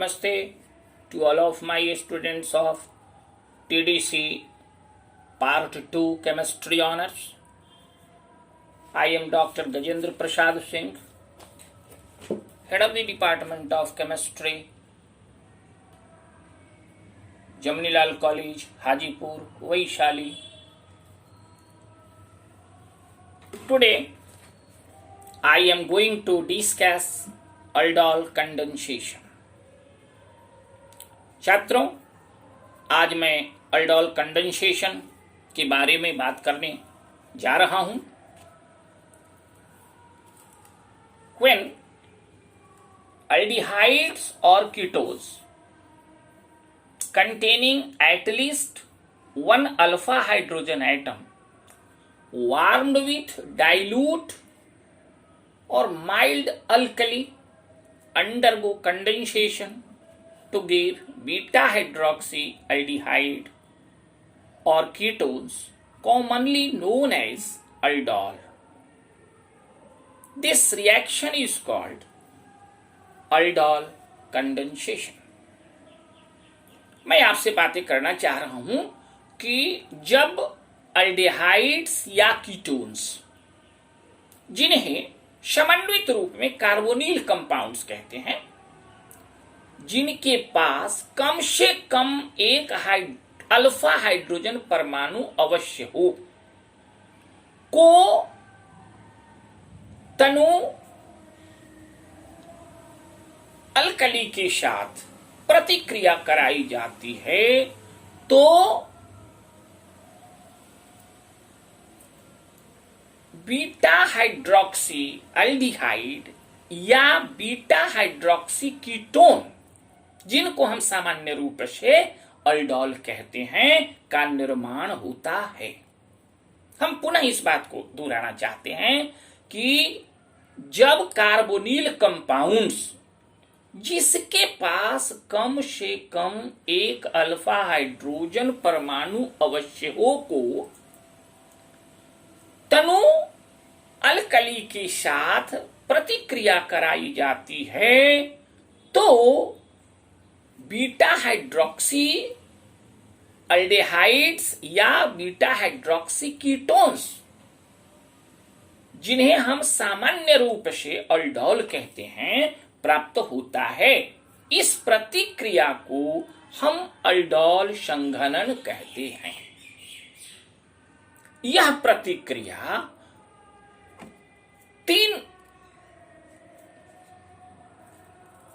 Namaste to all of my students of TDC Part 2 Chemistry Honors. I am Dr. Gajendra Prasad Singh, Head of the Department of Chemistry, Jamnilal College, Hajipur, Vaishali. Today, I am going to discuss aldol condensation. छात्रों, आज मैं aldol condensation के बारे में बात करने जा रहा हूं। When aldehydes or ketones containing at least one alpha hydrogen atom warmed with dilute or mild alkali undergo condensation to give beta hydroxyaldehyde or ketones commonly known as aldol. This reaction is called aldol condensation. मैं आपसे बातें करना चाह रहा हूं कि जब अल्डेहाइड्स या कीटोन्स, जिन्हें समन्वित रूप में कार्बोनिल कंपाउंड्स कहते हैं, जिनके पास कम से कम एक अल्फा हाइड्रोजन परमाणु अवश्य हो, को तनु अल्कली के साथ प्रतिक्रिया कराई जाती है तो बीटा हाइड्रोक्सी एल्डिहाइड या बीटा हाइड्रोक्सी कीटोन, जिनको हम सामान्य रूप से अल्डोल कहते हैं, का निर्माण होता है। हम पुनः इस बात को दोहराना चाहते हैं कि जब कार्बोनिल कंपाउंड्स, जिसके पास कम से कम एक अल्फा हाइड्रोजन परमाणु अवश्य हो, को तनु अल्कली के साथ प्रतिक्रिया कराई जाती है तो बीटा हाइड्रोक्सी अल्डेहाइड्स या बीटा हाइड्रोक्सी कीटोन्स, जिन्हें हम सामान्य रूप से अल्डोल कहते हैं, प्राप्त होता है। इस प्रतिक्रिया को हम अल्डोल संघनन कहते हैं। यह प्रतिक्रिया 3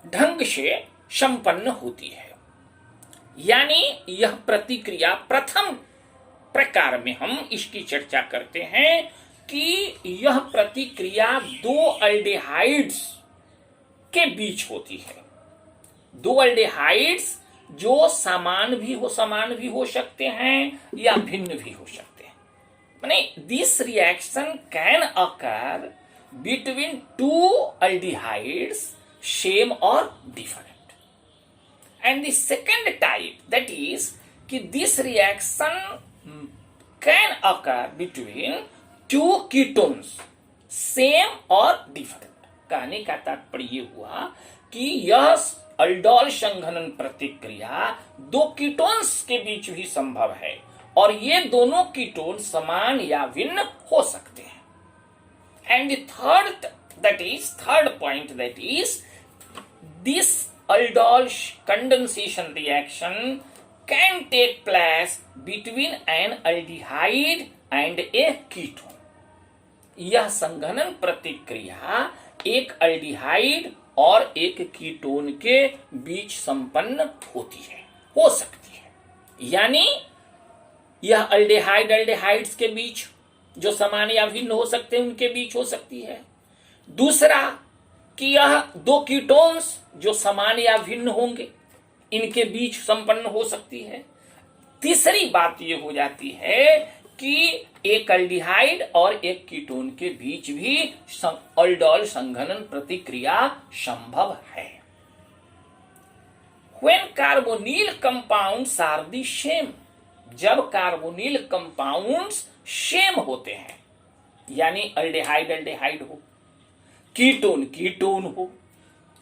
ढंग से संपन्न होती है। यानी यह प्रतिक्रिया प्रथम प्रकार में हम इसकी चर्चा करते हैं कि यह प्रतिक्रिया 2 अल्डेहाइड्स के बीच होती है। 2 अल्डेहाइड्स जो समान भी हो सकते हैं या भिन्न भी हो सकते हैं। माने this reaction can occur between 2 aldehydes same और different. And the second type, that is कि this reaction can occur between 2 ketones same और different। कहने का तात्पर्य ये हुआ कि यह अल्डोल संघनन प्रतिक्रिया 2 कीटोन्स के बीच भी संभव है और ये दोनों कीटोन समान या भिन्न हो सकते हैं। And the third point, that is this aldol condensation reaction can take place between an aldehyde and a ketone। यह संघनन प्रतिक्रिया एक अल्डिहाइड और एक कीटोन के बीच संपन्न होती है, हो सकती है। यानी यह अल्डेहाइड्स के बीच, जो समान या भिन्न हो सकते हैं, उनके बीच हो सकती है। दूसरा कि यह 2 कीटोन्स जो समान या भिन्न होंगे, इनके बीच संपन्न हो सकती है। तीसरी बात यह हो जाती है कि एक अल्डिहाइड और एक कीटोन के बीच भी अल्डोल संघनन प्रतिक्रिया संभव है। When carbonyl compounds are the same, जब कार्बोनिल कंपाउंड्स सेम होते हैं, यानी अल्डेहाइड हो, कीटोन हो,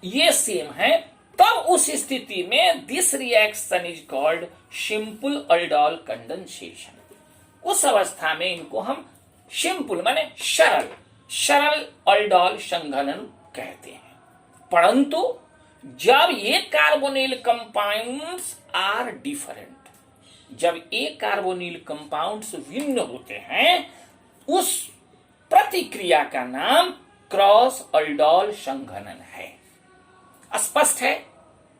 ये सेम है, तब उस स्थिति में this reaction is called simple aldol condensation. उस अवस्था में इनको हम सिंपल माने सरल सरल अल्डोल संघनन कहते हैं। परंतु जब ये कार्बोनिल कंपाउंड्स आर डिफरेंट, जब ये कार्बोनिल कंपाउंड्स भिन्न होते हैं, उस प्रतिक्रिया का नाम क्रॉस अल्डोल संघनन है। स्पष्ट है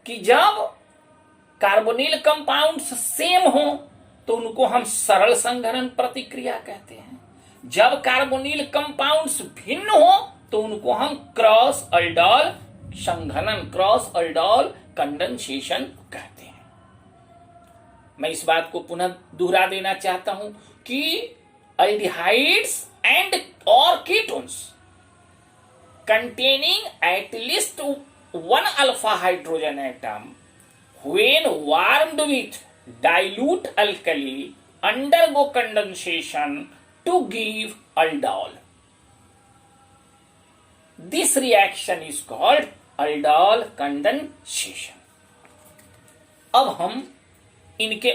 कि जब कार्बोनिल कंपाउंड्स सेम हो तो उनको हम सरल संघनन प्रतिक्रिया कहते हैं, जब कार्बोनिल कंपाउंड्स भिन्न हो तो उनको हम क्रॉस अल्डोल संघनन क्रॉस अल्डोल कंडेंसेशन कहते हैं। मैं इस बात को पुनः दोहरा देना चाहता हूं कि अल्डिहाइड्स एंड और ketones containing at least one alpha hydrogen atom when warmed with dilute alkali undergo condensation to give aldol. This reaction is called aldol condensation. अब हम इनके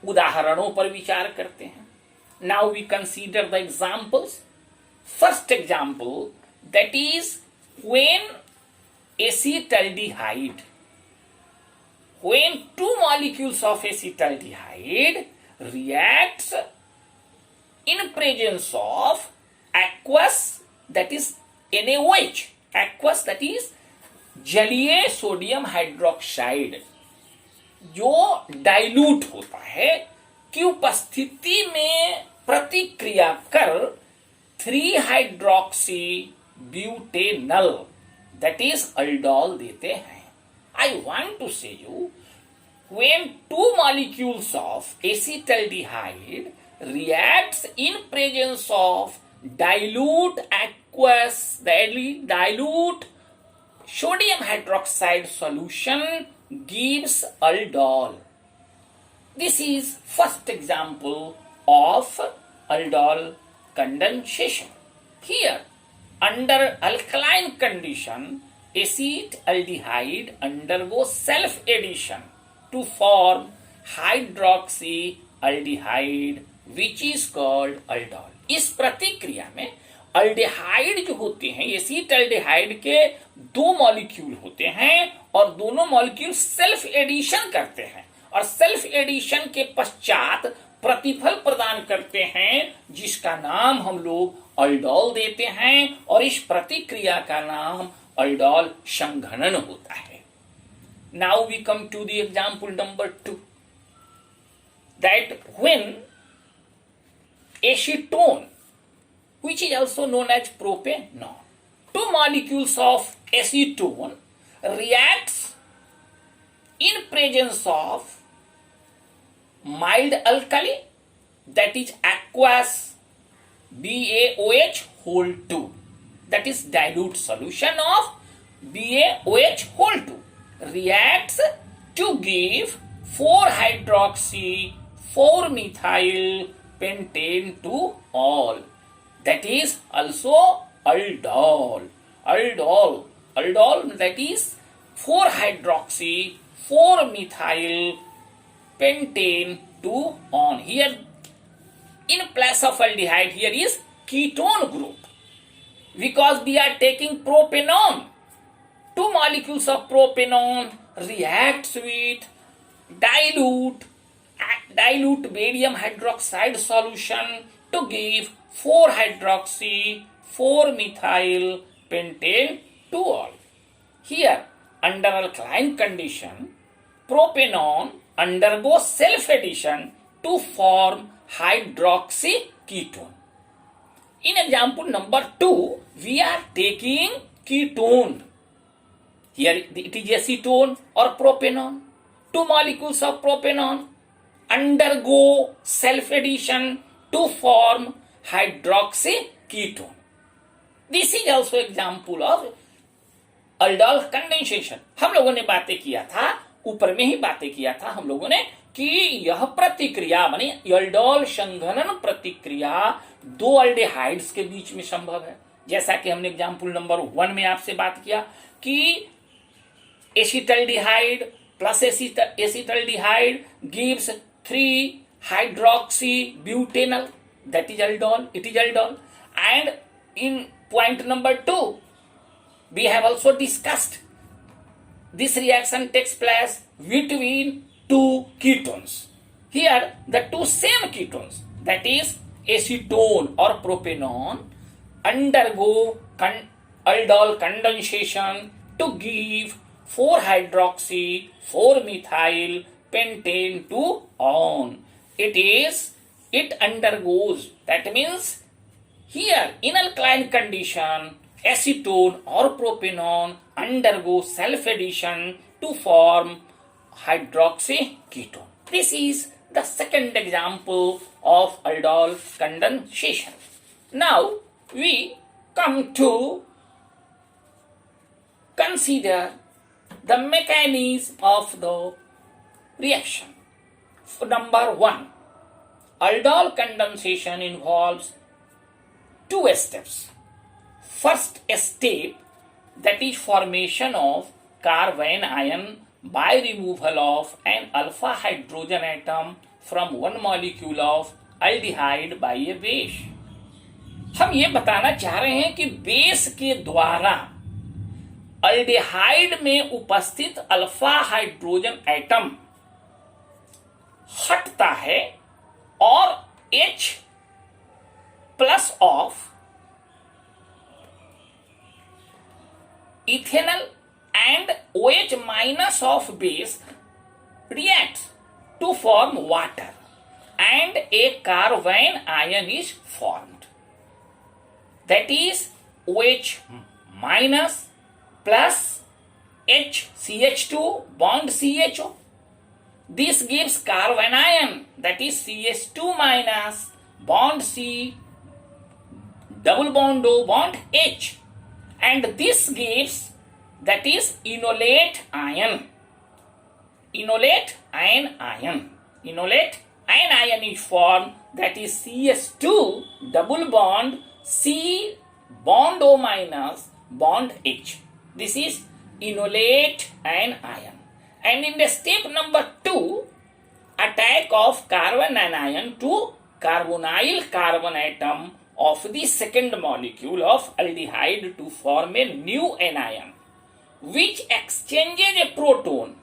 उदाहरणों पर विचार करते हैं। Now we consider the examples. First example, that is when acetaldehyde, when two molecules of acetaldehyde reacts in presence of aqueous, that is NaOH, aqueous that is जलीय sodium hydroxide जो डाइल्यूट होता है की उपस्थिति में प्रतिक्रिया कर 3 hydroxy butanal that is aldol देते हैं। I want to say you, when two molecules of acetaldehyde reacts in presence of dilute aqueous dilute sodium hydroxide solution gives aldol. This is first example of aldol condensation. Here, under alkaline condition, acetaldehyde undergoes self-addition to form hydroxyaldehyde, which is called aldol. इस प्रतिक्रिया में aldehyde जो होते हैं, एसीटल्डेहाइड के 2 molecule होते हैं और दोनों मॉलिक्यूल सेल्फ एडिशन करते हैं और सेल्फ एडिशन के पश्चात प्रतिफल प्रदान करते हैं जिसका नाम हम लोग अल्डोल देते हैं और इस प्रतिक्रिया का नाम अल्डोल संघनन होता है। Now we come to the example number 2, that when acetone, which is also known as propanol, 2 molecules of acetone reacts in presence of mild alkali, that is aqueous BaOH whole 2, that is dilute solution of BaOH whole 2, reacts to give 4 hydroxy 4 methyl pentane to all, that is also aldol. Aldol that is 4 hydroxy 4 methyl pentane to on. Here in place of aldehyde, here is ketone group because we are taking propanol. 2 molecules of propanol reacts with dilute barium hydroxide solution to give 4 hydroxy 4 methyl pentane to all. Here under alkaline condition, propanol undergoes self addition to form hydroxy ketone. In example number 2, we are taking ketone. Here it is acetone or propanol. 2 molecules of propanol undergo self addition to form hydroxy ketone. This is also example of aldol condensation. हम लोगों ने बातें किया था, ऊपर में ही बातें किया था हम लोगों ने कि यह प्रतिक्रिया माने aldol संघनन प्रतिक्रिया 2 अल्डेहाइड्स के बीच में संभव है। जैसा कि हमने एग्जाम्पल नंबर 1 में आपसे बात किया कि acetaldehyde plus acetaldehyde gives 3-hydroxybutanol, that is aldol, it is aldol. And in point number 2, we have also discussed this reaction takes place between two ketones. Here the two same ketones, that is acetone or propanone, undergo aldol condensation to give 4-hydroxy 4-methyl pentane to on. It undergoes, that means here in alkaline condition acetone or propanone undergo self-addition to form hydroxy ketone. This is the second example of aldol condensation. Now we come to consider the mechanism of the reaction. Number 1, aldol condensation involves 2 steps. First step, that is formation of carbene ion by removal of an alpha hydrogen atom from one molecule of aldehyde by a base. हम ये बताना चाह रहे हैं कि base के द्वारा aldehyde में उपस्थित अल्फा हाइड्रोजन एटम हटता है और H plus of ethanol and OH minus of base reacts to form water and a carbene ion is formed. That is OH minus plus HCH2 bond CHO. This gives carbene ion, that is CH2 minus bond C double bond O bond H. And this gives, that is enolate ion. Enolate ion is formed, that is CS2 double bond C bond O minus bond H. This is enolate ion. And in the step number 2, attack of carbon anion to carbonyl carbon atom of the second molecule of aldehyde to form a new anion, which exchanges a proton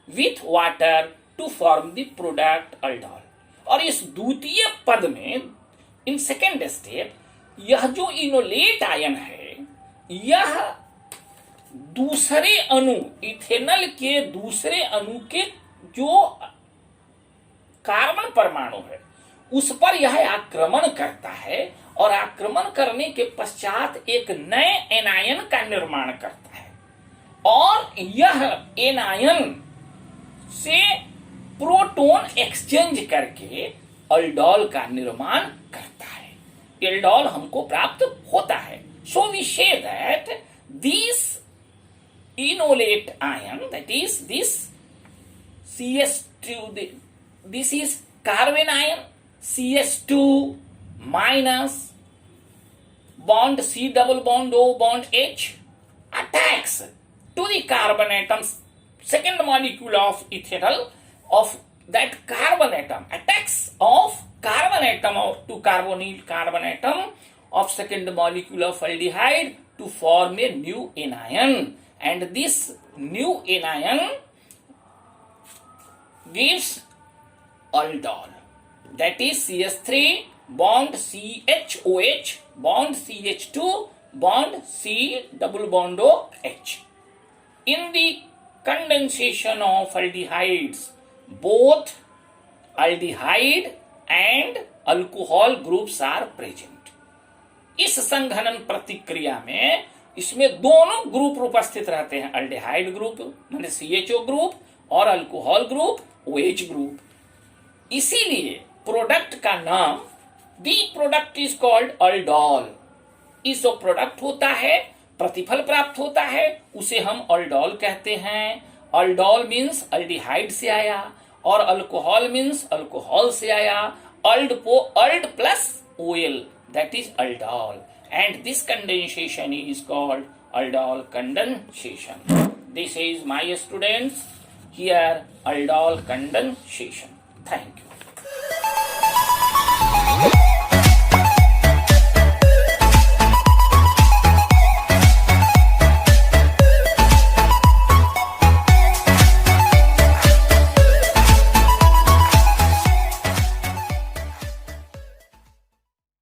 with water to form the product aldol. और इस द्वितीय पद में in second step यह जो enolate ion है यह दूसरे अणु इथेनॉल के दूसरे अणु के जो कार्बन परमाणु है उस पर यह आक्रमण करता है और आक्रमण करने के पश्चात एक नए एनायन का निर्माण करता है और यह एनायन से प्रोटॉन एक्सचेंज करके अल्डोल का निर्माण करता है। एल्डोल हमको प्राप्त होता है। So we say that this enolate ion, that is this CS2, this is carbene ion CS2 minus bond C double bond O bond H attacks to the carbon atom, second molecule of ethanol of that carbon atom, attacks of carbon atom to carbonyl carbon atom of second molecule of aldehyde to form a new anion, and this new anion gives aldol, that is CS3 bond CHOH bond CH2 bond C double bond OH. In the condensation of aldehydes, both aldehyde and alcohol groups are present. इस संघनन प्रतिक्रिया में इसमें दोनों group उपस्थित रहते हैं, aldehyde group माने CHO ग्रुप और अल्कोहल ग्रुप OH ग्रुप। इसीलिए प्रोडक्ट का नाम the product is called aldol. इस जो प्रोडक्ट होता है प्रतिफल प्राप्त होता है उसे हम अल्डोल कहते हैं। अल्डोल मीन्स अल्डिहाइड से आया और अल्कोहल मीन्स अल्कोहल से आया। अल्ड plus OL, that is aldol, and this condensation is called aldol condensation. This is my students here, Aldol condensation. Thank you.